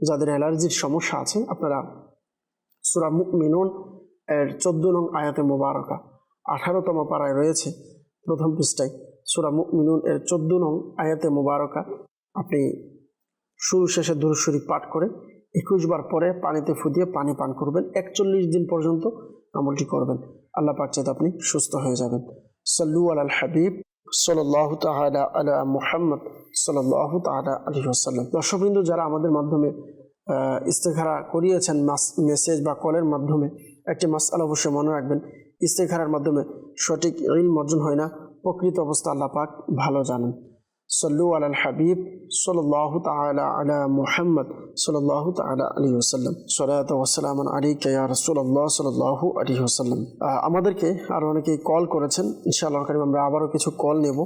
যাদের অ্যালার্জির সমস্যা আছে আপনারা সূরা মুমিনুন এর 14 নং আয়াতে মোবারকা 18তম পারায় রয়েছে, প্রথম পৃষ্ঠায় সূরা মুমিনুন এর 14 নং আয়াতে মুবারকা আপনি শুরু শেষে দুরূদ শরীফ পাঠ করে 21 বার পরে পানিতে ফুটিয়ে পানি পান করবেন। 41 দিন পর্যন্ত আমলটি করবেন। আল্লাহ পাক চাইতে আপনি সুস্থ হয়ে যাবেন। সাল্লু আলাল হাবিব সাল্লাল্লাহু তাআলা আলা মুহাম্মদ সাল্লাল্লাহু তাআলা আলাইহি ওয়াসাল্লাম। দর্শকবৃন্দ, যারা আমাদের মাধ্যমে ইস্তেখারা করিয়েছেন মেসেজ বা কলের মাধ্যমে, একটি মাসআলা অবশ্যই মনে রাখবেন, ইস্তেখারার মাধ্যমে সঠিক ইলম অর্জন হয় না, প্রকৃত অবস্থা আল্লাহ পাক ভালো জানেন। সাল্লু আলাল হাবিব সাল্লাল্লাহু তাআলা আলা মুহাম্মদ সাল্লাল্লাহু তাআলা আলাইহি ওয়াসাল্লাম। সালাতু ওয়া সালামু আলাইকা ইয়া রাসূলুল্লাহ সাল্লাল্লাহু আলাইহি ওয়াসাল্লাম। আমাদেরকে আরো অনেকেই কল করেছেন। ইনশাআল্লাহ কারীম আমরা আবারও কিছু কল নেব,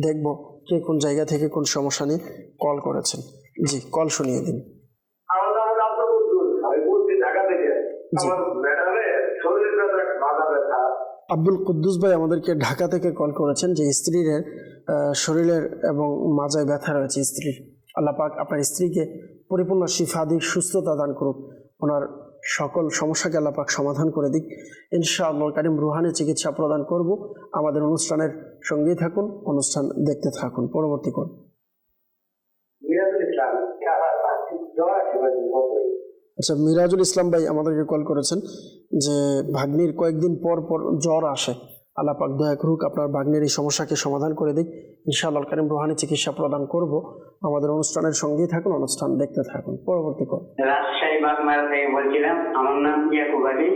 দেখব কে কোন জায়গা থেকে কোন সমস্যা নিয়ে কল করেছেন। জি, কল শুনিয়ে দিন। আমার নাম আব্দুল কুদ্দুস, আমি বলছি ঢাকা থেকে। আমার ম্যাডামে শরীর ব্যথা, মাথা ব্যথা। আব্দুল কুদ্দুস ভাই আমাদেরকে ঢাকা থেকে কল করেছেন যে স্ত্রীর শরীরের এবং মাজায় ব্যথা রয়েছে স্ত্রীর। আল্লাহ পাক আপনার স্ত্রীকে পরিপূর্ণ শিফা দিক, সুস্থতা দান করুক, ওনার সকল সমস্যাকে আল্লাহ পাক সমাধান করে দিক। ইনশাআল্লাহ কারীম রুহানি চিকিৎসা প্রদান করব। আমাদের অনুষ্ঠানের সঙ্গেই থাকুন, অনুষ্ঠান দেখতে থাকুন। পরবর্তী কল। আচ্ছা, মিরাজুল ইসলাম ভাই আমাদেরকে কল করেছেন যে ভাগ্নির কয়েকদিন পর পর জ্বর আসে। আল্লাহ পাক দয়া করুক, আপনার ভাগ্নির এই সমস্যাকে সমাধান করে দিক। ইনশাআল্লাহ কারীম রুহানি চিকিৎসা প্রদান করব। আমাদের অনুষ্ঠানের সঙ্গেই থাকুন, অনুষ্ঠান দেখতে থাকুন। পরবর্তী কল। রাজশাহী বাগমারা থেকে বলছিলাম। আমার নাম ইয়াকুব আলী।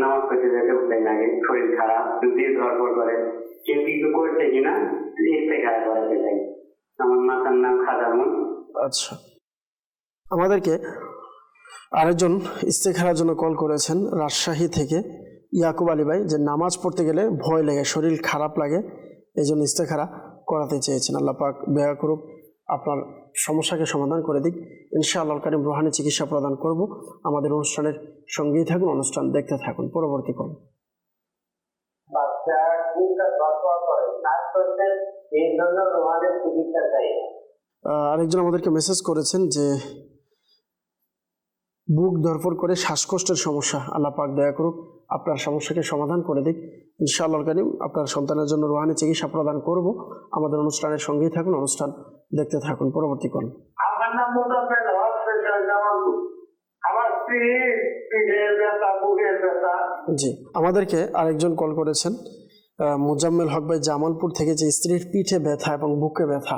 নামাজ পড়তে যেতে ভুলে লাগে, শরীর খারাপ, যদি ধরপড় করে, কেউ কিছু করছে কিনা ইস্তেখারা করাতে চাই। আমার মাতার নাম খাজামুন। আচ্ছা, আমাদেরকে আরেকজন ইস্তেখারার জন্য কল করেছেন রাজশাহী থেকে ইয়াকুব আলী ভাই, যে নামাজ পড়তে গেলে ভয় লাগে, শরীর খারাপ লাগে, এই জন্য ইস্তেখারা করাতে চেয়েছেন। আল্লাহ পাক দয়া করুক, আপনার সমস্যাকে সমাধান করে দিক। ইনশাআল্লাহ কারীম রুহানি চিকিৎসা প্রদান করব। আমাদের অনুষ্ঠানের সঙ্গেই থাকুন, অনুষ্ঠান দেখতে থাকুন। পরবর্তী কল। বাচ্চা খুবটা ধরপড় করে, কাজ করতে, এর জন্য রোহানের চিকিৎসা চাই। আরেকজন আমাদেরকে মেসেজ করেছেন যে বুক ধরপড় করে, শ্বাসকষ্টের সমস্যা। আল্লাহ পাক দয়া করুক, আপনার সমস্যাকে সমাধান করে দিক। ইনশাআল্লাহ কারীম আপনার সন্তানের জন্য রুহানি চিকিৎসা প্রদান করব। আমাদের অনুষ্ঠানের সঙ্গেই থাকুন, অনুষ্ঠান দেখতে থাকুন। পরবর্তী কল। আমার নাম মোজাম্মেল হক, জামালপুর। আমার স্ত্রী পিঠের ব্যথা, বুকের ব্যথা। জি, আমাদেরকে আরেকজন কল করেছেন মোজাম্মেল হক ভাই জামালপুর থেকে, যে স্ত্রীর পিঠে ব্যথা এবং বুকে ব্যথা।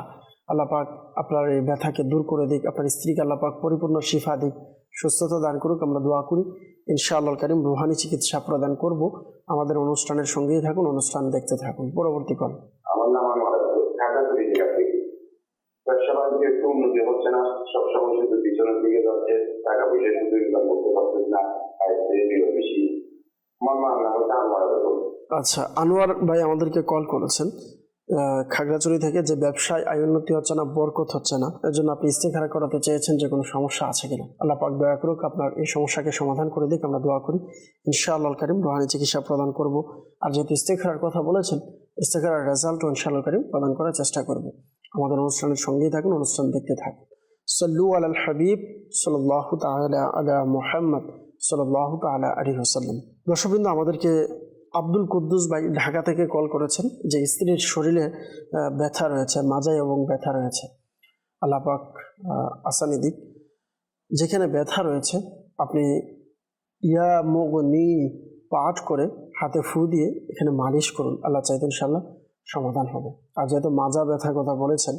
আল্লাহ পাক আপনার এই ব্যথাকে দূর করে দিক, আপনার স্ত্রীকে আল্লাহ পাক পরিপূর্ণ শিফা দিক, সুস্থতা দান করুক। আমরা দোয়া করি ইনশাআল্লাহ কারীম রুহানি চিকিৎসা প্রদান করব। আমাদের অনুষ্ঠানের সঙ্গেই থাকুন, অনুষ্ঠান দেখতে থাকুন। পরবর্তী কল। আমার নাম ঢাকা থেকে। ব্যবসা বাণিজ্য একটু উন্নতি হচ্ছে না, সবসময় শুধু পিছনের দিকে যাচ্ছে, টাকা পয়সা শুধু ইনকাম করতে পারছে না, বেশি। আমার নাম হচ্ছে আনোয়ার। আচ্ছা, আনোয়ার ভাই আমাদেরকে কল করেছেন খাগড়াছড়ি থেকে, যে ব্যবসায় আয় উন্নতি হচ্ছে না, বরকত হচ্ছে না, এর জন্য আপনি ইস্তেখারা করাতে চেয়েছেন যে কোনো সমস্যা আছে কিনা। আল্লাহ পাক দয়া করুক, আপনার এই সমস্যাকে সমাধান করে দিক। আমরা দোয়া করি ইনশাআল্লাহ কারীম রুহানি চিকিৎসা প্রদান করব। আর যেহেতু ইস্তেখারার কথা বলেছেন, ইস্তেখারার রেজাল্টও ইনশাআল্লাহ কারীম প্রদান করার চেষ্টা করব। আমাদের অনুষ্ঠানের সঙ্গেই থাকুন, অনুষ্ঠান দেখতে থাকুন। সাল্লু আলাল হাবিব সাল্লাল্লাহু তাআলা আলা মুহাম্মদ সাল্লাল্লাহু তাআলা আলাইহি ওয়াসাল্লাম। দর্শকবৃন্দ, আমাদেরকে আব্দুল কুদ্দুস ভাই ঢাকা থেকে কল করেছেন যে স্ত্রীর শরীরে ব্যথা রয়েছে, মাজায় এবং ব্যথা রয়েছে। আল্লাহ পাক আসানি দিক। যেখানে ব্যথা রয়েছে আপনি ইয়া মুগনি পাঠ করে হাতে ফু দিয়ে এখানে মালিশ করুন। আল্লাহ চাইতে ইনশাআল্লাহ সমাধান হবে। আর যেহেতু মাজা ব্যথার কথা বলেছেন,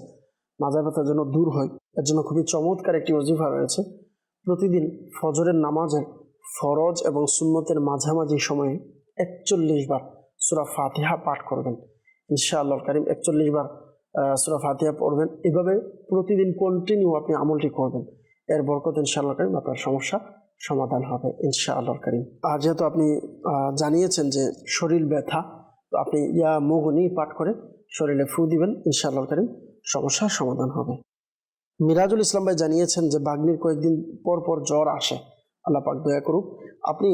মাজা ব্যথার জন্য দূর হয়, এর জন্য খুবই চমৎকার একটি ওজিফা রয়েছে। প্রতিদিন ফজরের নামাজের ফরজ এবং সুন্নতের মাঝামাঝি সময়ে 41 বার সূরা ফাতিহা পাঠ করবেন। ইনশাআল্লাহ কারীম 41 বার সূরা ফাতিহা পড়বেন। এভাবে প্রতিদিন কন্টিনিউ আপনি আমলটি করবেন, এর বরকত ইনশাআল্লাহ কারীম আপনার সমস্যা সমাধান হবে ইনশাআল্লাহ কারীম। আর যেহেতু আপনি জানিয়েছেন যে শরীর ব্যথা, তো আপনি ইয়া মুগনি পাঠ করে শরীরে ফু দিবেন, ইনশাআল্লাহ কারীম সমস্যার সমাধান হবে। মিরাজুল ইসলাম ভাই জানিয়েছেন যে বাগ্নির কয়েকদিন পর পর জ্বর আসে। আল্লাহ পাক দয়া করুক, আপনি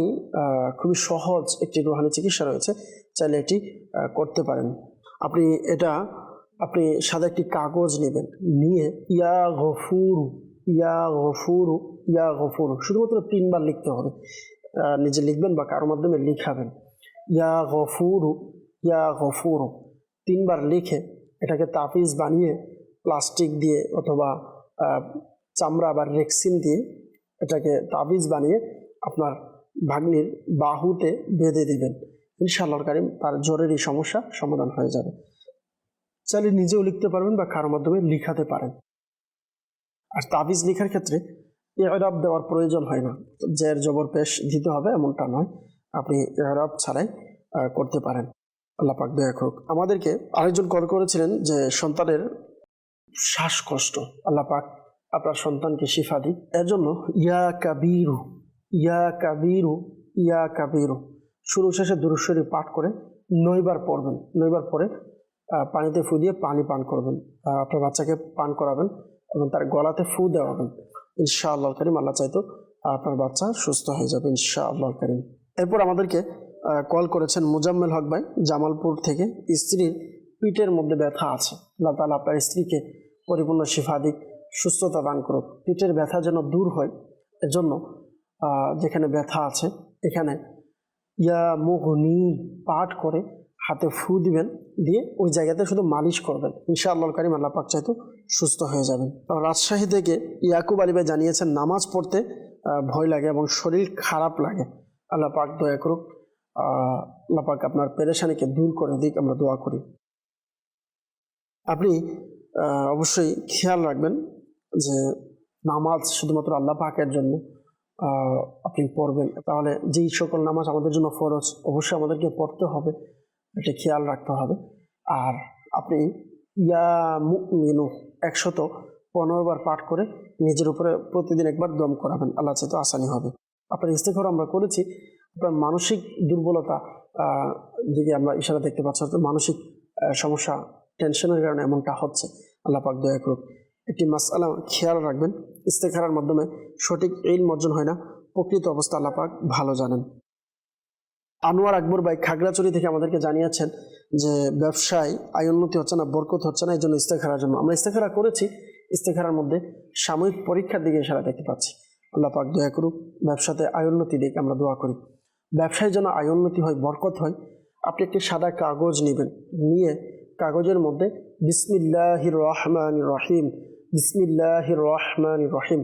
খুবই সহজ একটি রুহানি চিকিৎসা রয়েছে, চাইলে এটি করতে পারেন। আপনি সাদা একটি কাগজ নেবেন, নিয়ে ইয়া গফুরু ইয়া গফুরু ইয়া গফুরু শুধুমাত্র 3 বার লিখতে হবে। নিজে লিখবেন বা কারোর মাধ্যমে লিখাবেন। ইয়া গফুরু 3 3বার লিখে এটাকে তাবিজ বানিয়ে প্লাস্টিক দিয়ে অথবা চামড়া বা রেক্সিন দিয়ে এটাকে তাবিজ বানিয়ে আপনার ভাগ্নির বাহুতে বেঁধে দিবেন। ইনশাআল্লাহ কারীম তার জ্বরের এই সমস্যা সমাধান হয়ে যাবে। চাইলে নিজেও লিখতে পারবেন বা কারোর মাধ্যমে লিখাতে পারেন। আর তাবিজ লেখার ক্ষেত্রে ইরাব দেওয়ার প্রয়োজন হয় না, জের জবর পেশ দিতে হবে এমনটা নয়, আপনি ইরাব ছাড়াই করতে পারেন। আল্লাহ পাক দয়া করুক। আমাদেরকে আরেকজন কল করেছিলেন যে সন্তানের শ্বাসকষ্ট, আল্লাহ পাক আপনার সন্তানকে শিফা দিক। এর জন্য ইয়া কাবীরু ইয়া কাবীরু ইয়া কাবীরু শুরু শেষে দুরূদ শরীফ পাঠ করে 9 বার পড়বেন। 9 বার পরে পানিতে ফু দিয়ে পানি পান করবেন, আপনার বাচ্চাকে পান করাবেন এবং তার গলাতে ফু দেওয়াবেন। ইনশাআল্লাহ কারীম আল্লাহ চাইতো আপনার বাচ্চা সুস্থ হয়ে যাবে ইনশাআল্লাহ কারীম। এরপর আমাদেরকে কল করেছেন মুজাম্মেল হক ভাই জামালপুর থেকে। স্ত্রীর পিঠের মধ্যে ব্যথা আছে, আল্লাহ তাআলা আপনার স্ত্রীকে পরিপূর্ণ শিফা দিক, সুস্থতা দান করুক। পিঠের ব্যথা যেন দূর হয় এর জন্য যেখানে ব্যথা আছে এখানে ইয়া মুগনি পাঠ করে হাতে ফু দিবেন, দিয়ে ওই জায়গাতে শুধু মালিশ করবেন। ইনশাআল্লাহ কারীম আল্লাহ পাক চাইতো সুস্থ হয়ে যাবেন। রাজশাহী থেকে ইয়াকুব আলী ভাই জানিয়েছেন নামাজ পড়তে ভয় লাগে এবং শরীর খারাপ লাগে। আল্লাহ পাক দয়া করুক, আল্লাহ পাক আপনার পেরেশানিকে দূর করে দিক, আমরা দোয়া করি। আপনি অবশ্যই খেয়াল রাখবেন যে নামাজ শুধুমাত্র আল্লাহ পাকের জন্য আপনি পড়বেন, তাহলে যেই সকল নামাজ আমাদের জন্য ফরজ অবশ্যই আমাদেরকে পড়তে হবে, এটা খেয়াল রাখতে হবে। আর আপনি ইয়া মুমিনু 115 বার পাঠ করে নিজের উপরে প্রতিদিন একবার দম করাবেন, আল্লাহ চাইতো আসানি হবে। আপনার ইস্তেগফার আমরা করেছি, আপনার মানসিক দুর্বলতা দিকে আমরা ইশারা দেখতে পাচ্ছি, মানসিক সমস্যা টেনশনের কারণে এমনটা হচ্ছে, আল্লাহ পাক দয়া করুক। একটি মাসআলা খেয়াল রাখবেন, ইস্তেখারার মাধ্যমে সঠিক ইলম অর্জন হয় না, প্রকৃত অবস্থা আল্লাহ পাক ভালো জানেন। আনোয়ার আকবর ভাই খাগড়াছড়ি থেকে আমাদেরকে জানিয়েছেন যে ব্যবসায় আয় উন্নতি হচ্ছে না, বরকত হচ্ছে না, এই জন্য ইস্তেখারার জন্য। আমরা ইস্তেখারা করেছি, ইস্তেখারার মধ্যে সাময়িক পরীক্ষার দিকে ইশারা দেখতে পাচ্ছি, আল্লাহ পাক দয়া করুক, ব্যবসাতে আয় উন্নতি দিকে আমরা দোয়া করি। ব্যবসায় যেন আয় উন্নতি হয়, বরকত হয়। আপনি একটি সাদা কাগজ নেবেন, নিয়ে কাগজের মধ্যে বিসমিল্লাহির রহমানির রহিম বিসমিল্লাহির রহমানির রহিম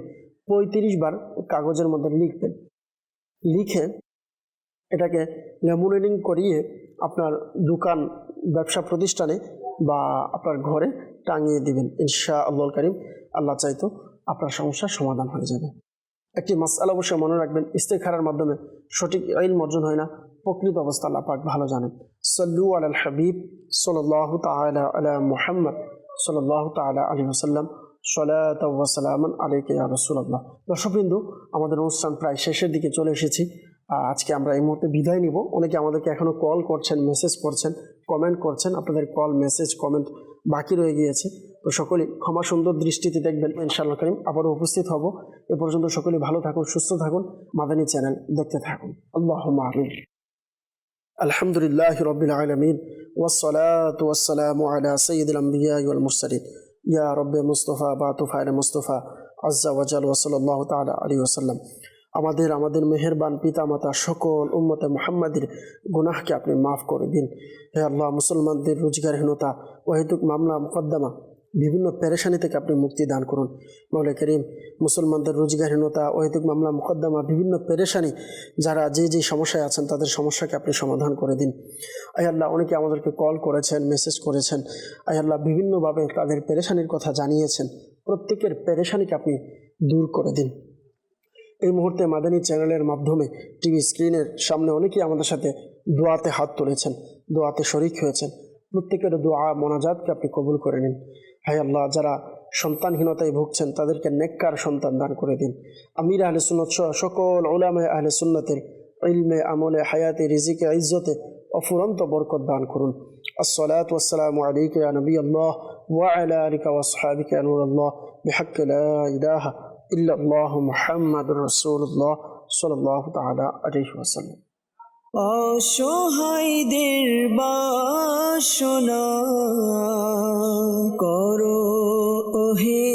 35 বার কাগজের মধ্যে লিখবেন। লিখে এটাকে ল্যামিনেটিং করিয়ে আপনার দোকান ব্যবসা প্রতিষ্ঠানে বা আপনার ঘরে টাঙিয়ে দিবেন। ইনশাআল্লাহ কারীম আল্লাহ চাইতো আপনার সমস্যার সমাধান হয়ে যাবে। একটি মাসআলা অবশ্যই মনে রাখবেন, ইস্তেখারার মাধ্যমে সঠিক ইলম অর্জন হয় না, প্রকৃত অবস্থা আল্লাহ পাক ভালো জানেন। সাল্লু আলাল হাবিব সাল্লাল্লাহু তাআলা আলা মুহাম্মদ সাল্লাল্লাহু তাআলা আলাইহি ওয়াসাল্লাম সালাতাও ওয়া সালামান আলাইকা ইয়া রাসূলুল্লাহ। দর্শকবৃন্দু, আমাদের অনুষ্ঠান প্রায় শেষের দিকে চলে এসেছি। আজকে আমরা এই মুহূর্তে বিদায় নিব। অনেকে আমাদেরকে এখনও কল করছেন, মেসেজ করছেন, কমেন্ট করছেন, আপনাদের কল মেসেজ কমেন্ট বাকি রয়ে গিয়েছে, তো সকলেই ক্ষমা সুন্দর দৃষ্টিতে দেখবেন। ইনশাআল্লাহ কারীম আবারও উপস্থিত হব। এ পর্যন্ত সকলেই ভালো থাকুন, সুস্থ থাকুন, মাদানী চ্যানেল দেখতে থাকুন। আল্লাহুম্মা আমিন। আলহামদুলিল্লাহি রাব্বিল আলামিন ওয়াসসালাতু ওয়াসসালামু আলা সাইয়্যিদিল আমবিয়া ওয়াল মুরসালিন ইয়া রাব্বে মুস্তাফা বাতুফায়ে মুস্তাফা আজ্জা ওয়া জাল ওয়া সাল্লাল্লাহু তাআলা আলাইহি ওয়াসাল্লাম। আমাদের মেহেরবান পিতামাতা সকল উম্মতে মুহাম্মাদের গুনাহকে আপনি মাফ করে দিন। হে আল্লাহ, মুসলমানদের রোজগারহীনতা, অহেতুক মামলা মুকদ্দমা, বিভিন্ন পেরেশানি থেকে আপনি মুক্তি দান করুন। মওলা করিম, মুসলমানদের রোজগারহীনতা, অহেতুক মামলা মুকদ্দমা, বিভিন্ন পেরেশানি, যারা যে সমস্যায় আছেন তাদের সমস্যাকে আপনি সমাধান করে দিন। আয় আল্লাহ, অনেকে আমাদেরকে কল করেছেন, মেসেজ করেছেন, আয় আল্লাহ বিভিন্নভাবে তাদের পেরেশানির কথা জানিয়েছেন, প্রত্যেকের পেরেশানিকে আপনি দূর করে দিন। এই মুহূর্তে মাদানী চ্যানেলের মাধ্যমে টিভি স্ক্রিনের সামনে অনেকেই আমাদের সাথে দোয়াতে হাত তুলেছেন, দোয়াতে শরিক হয়েছেন, প্রত্যেকের দোয়া মোনাজাতকে আপনি কবুল করে নিন। হায় আল্লাহ, যারা সন্তানহীনতায় ভুগছেন তাদেরকে নেককার সন্তান দান করে দিন। আমির আহলে সুন্নাত সহ সকল উলামায়ে আহলে সুন্নাতের ইলমে, আমলে, হায়াতে, রিজিকে, ইজ্জতে অফুরন্ত বরকত দান করুন। আসসালাতু ওয়াসসালামু আলাইকা ইয়া নবিয়াল্লাহ ওয়া আলা আলিকা ওয়া আসহাবিকা ইয়া নূরাল্লাহ বিহাক্কি লা ইলাহা ইল্লাল্লাহু মুহাম্মাদুর রাসূলুল্লাহ সাল্লাল্লাহু তাআলা আলাইহি ওয়াসাল্লাম। অসহায়দের বাসনা করো ওহে